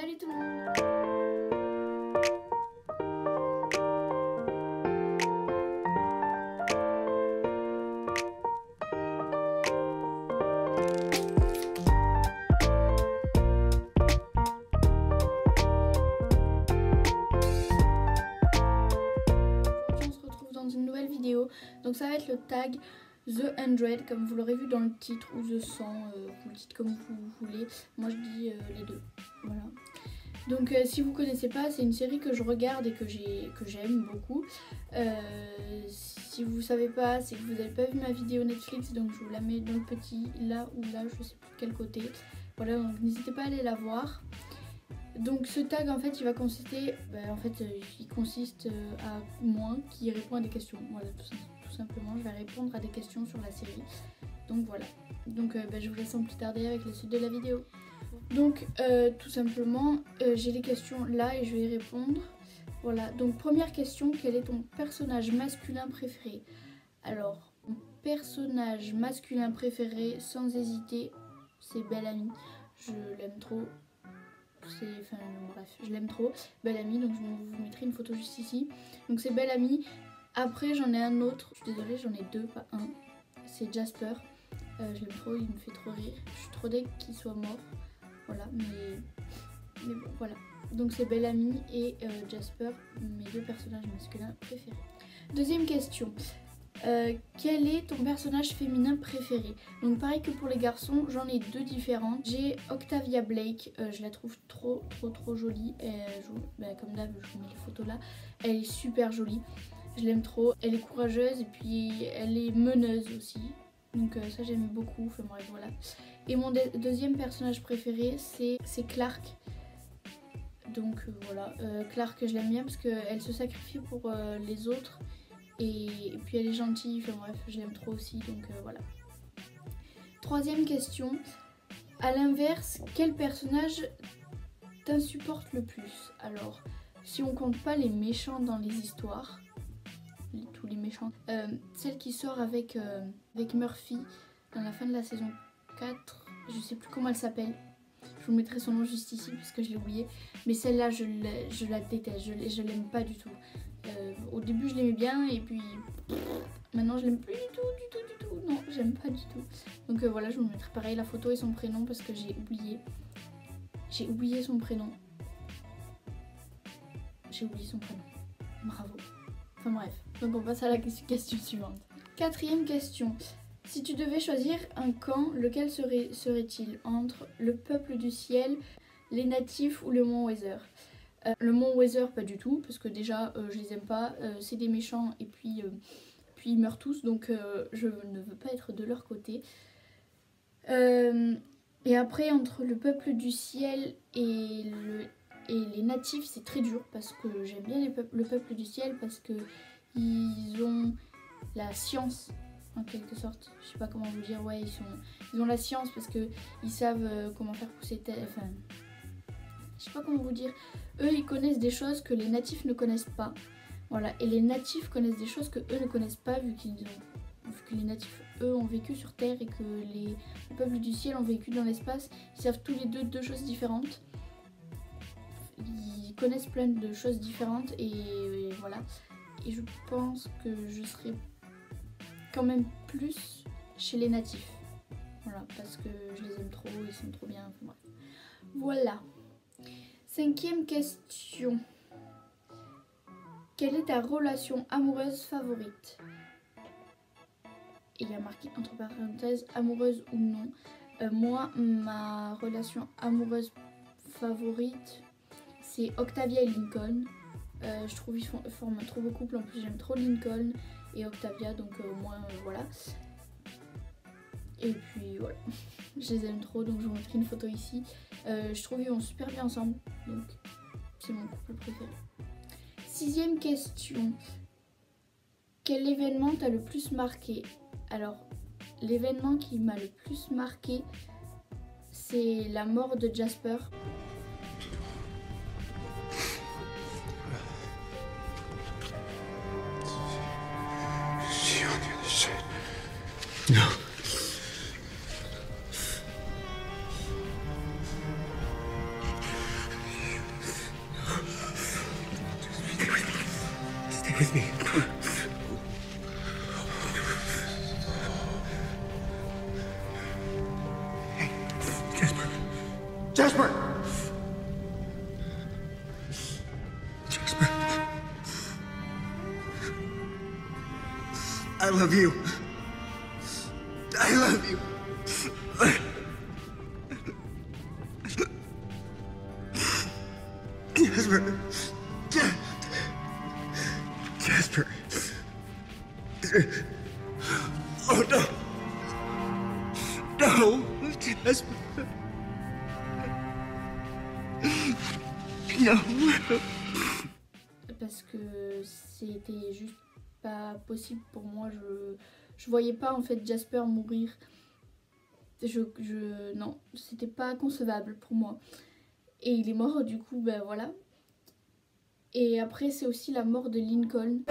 Salut tout le monde! On se retrouve dans une nouvelle vidéo. Donc ça va être le tag The 100 comme vous l'aurez vu dans le titre, ou The 100, vous le dites comme vous voulez. Moi je dis les deux. Voilà. Donc si vous connaissez pas, c'est une série que je regarde et que j'aime beaucoup. Si vous savez pas, c'est que vous n'avez pas vu ma vidéo Netflix, donc je vous la mets dans le petit, là ou là, je sais plus de quel côté. Voilà, donc n'hésitez pas à aller la voir. Donc ce tag en fait il va consister, il consiste à moi qui répond à des questions. Voilà, tout simplement, je vais répondre à des questions sur la série. Donc voilà, donc je vous laisse sans plus tarder avec la suite de la vidéo. Donc tout simplement, j'ai les questions là et je vais y répondre. Voilà, donc première question, quel est ton personnage masculin préféré? Alors, mon personnage masculin préféré, sans hésiter, c'est Bellamy. Je l'aime trop. Bref, je l'aime trop. Bellamy, donc je vous mettrai une photo juste ici. Donc c'est Bellamy. Après j'en ai un autre, je suis désolée, j'en ai deux, pas un. C'est Jasper. Je l'aime trop, il me fait trop rire. Je suis trop deg qu'il soit mort. Voilà, mais bon, voilà. Donc c'est Bellamy et Jasper, mes deux personnages masculins préférés. Deuxième question. Quel est ton personnage féminin préféré? Donc pareil que pour les garçons, j'en ai deux différentes. J'ai Octavia Blake, je la trouve trop jolie. Comme d'hab, je vous mets les photos là. Elle est super jolie, je l'aime trop. Elle est courageuse et puis elle est meneuse aussi. Donc ça j'aime beaucoup, enfin bref voilà. Et mon deuxième personnage préféré c'est Clark. Donc voilà, Clark je l'aime bien parce qu'elle se sacrifie pour les autres. Et puis elle est gentille, enfin bref, je l'aime trop aussi, donc voilà. Troisième question. À l'inverse, quel personnage t'insupporte le plus? Alors, si on compte pas les méchants dans les histoires, tous les méchants, celle qui sort avec Murphy dans la fin de la saison 4, je sais plus comment elle s'appelle. Je vous mettrai son nom juste ici parce que je l'ai oublié. Mais celle-là, je la déteste, je l'aime pas du tout. Au début je l'aimais bien et puis maintenant je l'aime plus du tout, non j'aime pas du tout. Donc voilà, je vous mettrai pareil la photo et son prénom parce que j'ai oublié son prénom. Bravo. Enfin bref, donc on passe à la question suivante. Quatrième question. Si tu devais choisir un camp, lequel serait-il entre le peuple du ciel, les natifs ou le mont Weather? Le mont Weather pas du tout parce que déjà je les aime pas, c'est des méchants et puis ils meurent tous, donc je ne veux pas être de leur côté. Et après entre le peuple du ciel et les natifs c'est très dur parce que j'aime bien le peuple du ciel parce que ils ont la science en quelque sorte, je sais pas comment vous dire, ouais ils ont la science parce que ils savent comment faire pousser je sais pas comment vous dire. Eux ils connaissent des choses que les natifs ne connaissent pas. Voilà, et les natifs connaissent des choses que eux ne connaissent pas vu que les natifs eux ont vécu sur Terre et que les peuples du ciel ont vécu dans l'espace. Ils savent tous les deux choses différentes. Ils connaissent plein de choses différentes et voilà. Et je pense que je serais quand même plus chez les natifs. Voilà, parce que je les aime trop, ils sont trop bien. Enfin, bref. Voilà. Cinquième question. Quelle est ta relation amoureuse favorite? Et il y a marqué entre parenthèses amoureuse ou non. Moi, ma relation amoureuse favorite, c'est Octavia et Lincoln. Je trouve ils forment un trop beau couple. En plus, j'aime trop Lincoln et Octavia, donc au moins voilà. Et puis voilà, je les aime trop, donc je vous mettrai une photo ici. Je trouve qu'ils vont super bien ensemble, donc c'est mon couple préféré. Sixième question. Quel événement t'a le plus marqué? Alors, l'événement qui m'a le plus marqué, c'est la mort de Jasper. Non. with me. Hey, Jasper. Jasper! Jasper. I love you. I love you. Jasper. Jasper. Oh no. No, Jasper. No. Parce que c'était juste pas possible pour moi. Je voyais pas en fait Jasper mourir. Non, c'était pas concevable pour moi. Et il est mort, du coup, ben voilà. Et après, c'est aussi la mort de Lincoln.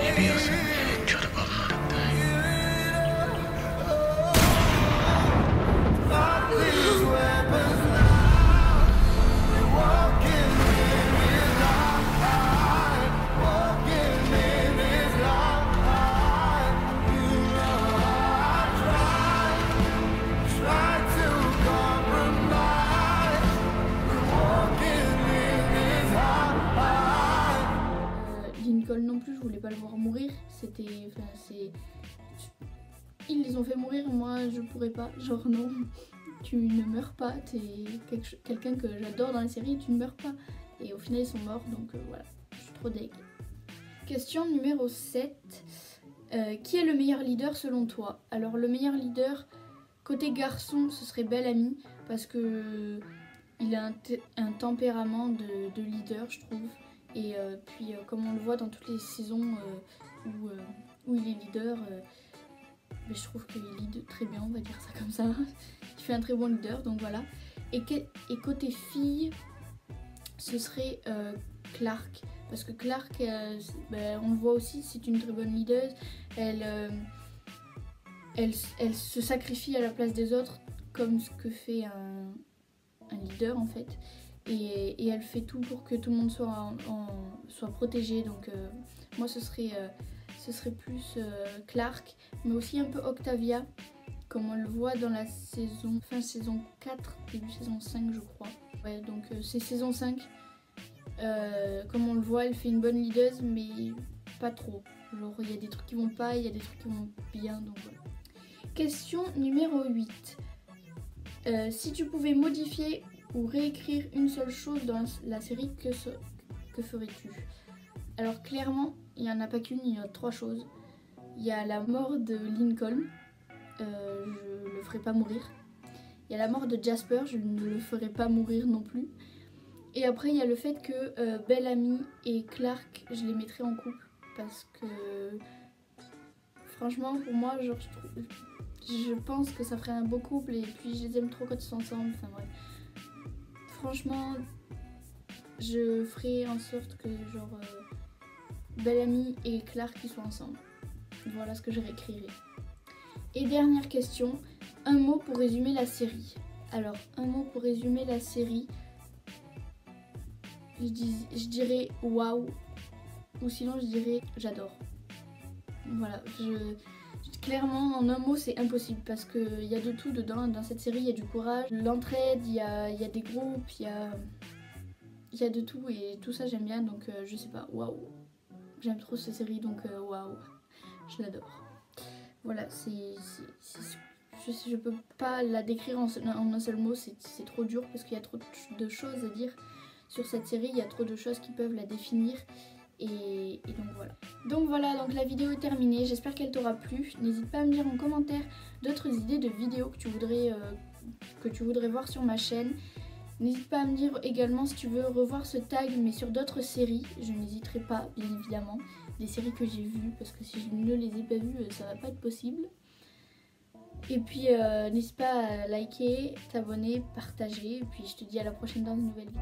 Lincoln non plus, je voulais pas le voir mourir. Ils les ont fait mourir, moi je pourrais pas. Genre non, tu ne meurs pas, t'es quelqu'un que j'adore dans la série, tu ne meurs pas. Et au final ils sont morts, donc voilà, je suis trop deg. Question numéro 7. Qui est le meilleur leader selon toi? Alors le meilleur leader, côté garçon, ce serait Bellamy, parce que il a un tempérament de leader, je trouve. Et puis comme on le voit dans toutes les saisons où il est leader, mais je trouve qu'il lead très bien, on va dire ça comme ça. Il fait un très bon leader, donc voilà. Et côté fille, ce serait Clark. Parce que Clark, on le voit aussi, c'est une très bonne leader. Elle se sacrifie à la place des autres, comme ce que fait un leader en fait. Et elle fait tout pour que tout le monde soit protégé. Donc moi ce serait plus Clark, mais aussi un peu Octavia, comme on le voit dans la fin saison 4, début saison 5 je crois. Ouais, donc c'est saison 5. Comme on le voit, elle fait une bonne leader, mais pas trop. Genre il y a des trucs qui vont pas, il y a des trucs qui vont bien, donc voilà. Question numéro 8. Si tu pouvais modifier ou réécrire une seule chose dans la série, que ferais-tu? Alors clairement, il n'y en a pas qu'une, il y a 3 choses. Il y a la mort de Lincoln, je le ferai pas mourir. Il y a la mort de Jasper, je ne le ferai pas mourir non plus. Et après il y a le fait que Bellamy et Clark, je les mettrai en couple. Parce que franchement pour moi, genre, je pense que ça ferait un beau couple. Et puis je les aime trop quand ils sont ensemble, enfin bref. Franchement, je ferai en sorte que genre Bellamy et Clark ils soient ensemble. Voilà ce que je réécrirai. Et dernière question, un mot pour résumer la série. Alors, un mot pour résumer la série, je dirais waouh, ou sinon je dirais j'adore. Voilà, clairement en un mot c'est impossible parce qu'il y a de tout dedans. Dans cette série il y a du courage, l'entraide, il y a des groupes, il y a de tout et tout ça j'aime bien, donc je sais pas, waouh. J'aime trop cette série, donc waouh, je l'adore. Voilà, je peux pas la décrire en un seul mot, c'est trop dur parce qu'il y a trop de choses à dire sur cette série, il y a trop de choses qui peuvent la définir. Et donc voilà. Donc la vidéo est terminée, j'espère qu'elle t'aura plu. N'hésite pas à me dire en commentaire d'autres idées de vidéos que tu voudrais voir sur ma chaîne. N'hésite pas à me dire également si tu veux revoir ce tag mais sur d'autres séries. Je n'hésiterai pas, bien évidemment, des séries que j'ai vues, parce que si je ne les ai pas vues, ça va pas être possible. Et puis n'hésite pas à liker, t'abonner, partager, et puis je te dis à la prochaine dans une nouvelle vidéo.